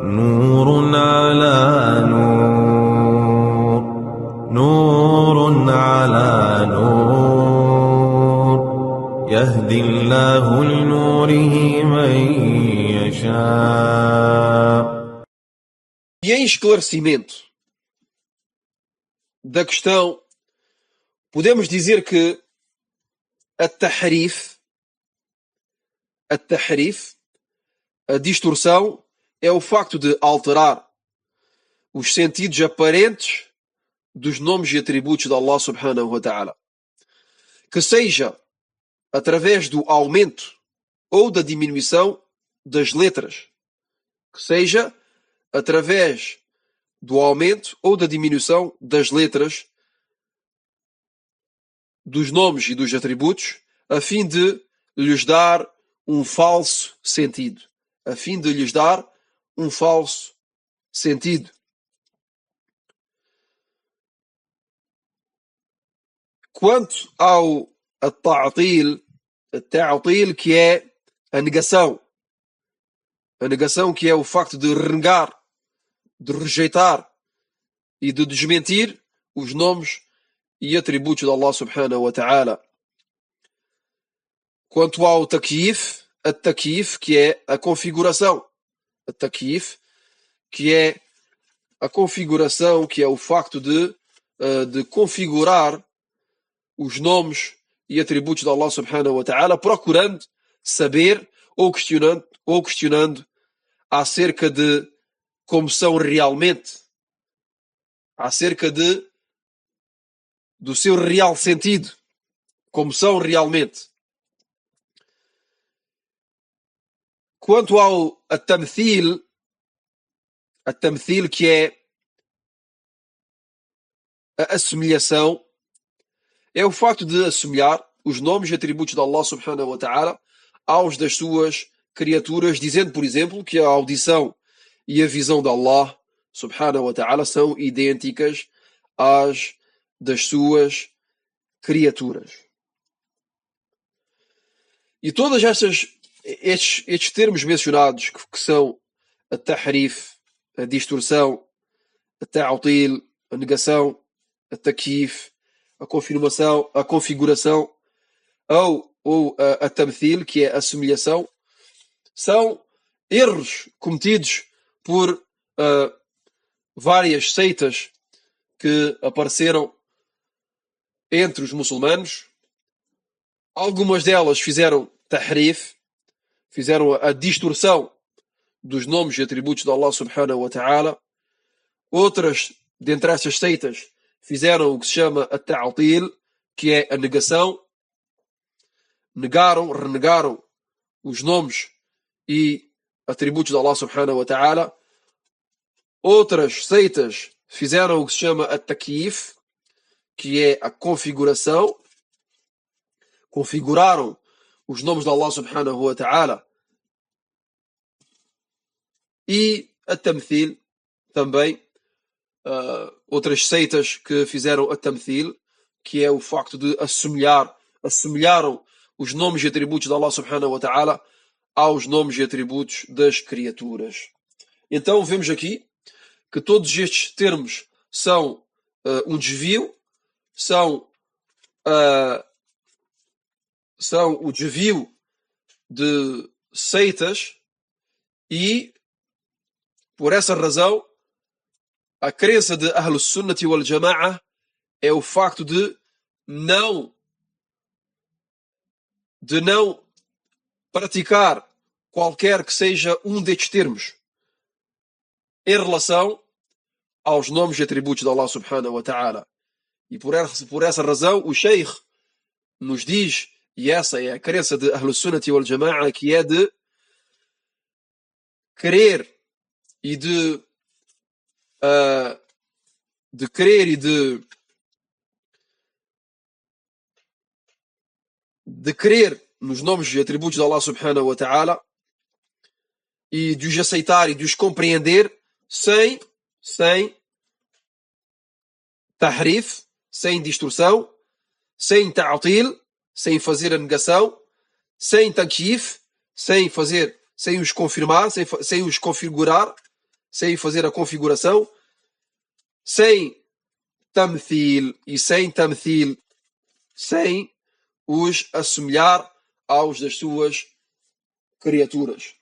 نور على نور، نور على نور، يهدي الله لنوره من يشاء. E em esclarecimento da questão, podemos dizer que التحريف, a distorção, é o facto de alterar os sentidos aparentes dos nomes e atributos de Allah subhanahu wa ta'ala, que seja através do aumento ou da diminuição das letras, que seja através do aumento ou da diminuição das letras dos nomes e dos atributos, a fim de lhes dar um falso sentido. Quanto ao ta'til, que é a negação que é o facto de renegar, de rejeitar e de desmentir os nomes e atributos de Allah subhanahu wa ta'ala. Quanto ao takyif, que é a configuração, que é a configuração, que é o facto de configurar os nomes e atributos de Allah subhanahu wa ta'ala, procurando saber ou questionando acerca de como são realmente, acerca do seu real sentido, como são realmente. Quanto ao at-tamthil, que é a assemelhação, é o facto de assemelhar os nomes e atributos de Allah subhanahu wa ta'ala aos das suas criaturas, dizendo, por exemplo, que a audição e a visão de Allah subhanahu wa ta'ala são idênticas às das suas criaturas. E todos estes termos mencionados, que são a tahrif, a distorção, a ta'til, a negação, a takyif, a configuração, ou a tamthil, que é a assemelhação, são erros cometidos por várias seitas que apareceram entre os muçulmanos. Algumas delas fizeram tahrif, fizeram a distorção dos nomes e atributos de Allah subhanahu wa ta'ala. Outras, dentre essas seitas, fizeram o que se chama a ta'til, que é a negação. Renegaram os nomes e atributos de Allah subhanahu wa ta'ala. Outras seitas fizeram o que se chama a takyif, que é a configuração. Configuraram os nomes de Allah subhanahu wa ta'ala. E a tamthil também, outras seitas que fizeram a tamthil, que é o facto de assemelharam os nomes e atributos de Allah subhanahu wa ta'ala aos nomes e atributos das criaturas. Então vemos aqui que todos estes termos são um desvio, são o desvio de seitas, e por essa razão a crença de Ahlus Sunnati wal Jama'ah é o facto de não praticar qualquer que seja um destes termos em relação aos nomes e atributos de Allah subhanahu wa ta'ala. E por essa razão o Sheikh nos diz, e essa é a crença de Ahlus Sunnati wal Jama'ah, que é de crer e de crer nos nomes e atributos de Allah subhanahu wa ta'ala, e de os aceitar e de os compreender sem tahrif, sem distorção, sem ta'til, sem fazer a negação, sem takyif, sem os confirmar, sem os configurar, sem fazer a configuração, sem tamthil e sem tamthil, sem os assemelhar aos das suas criaturas.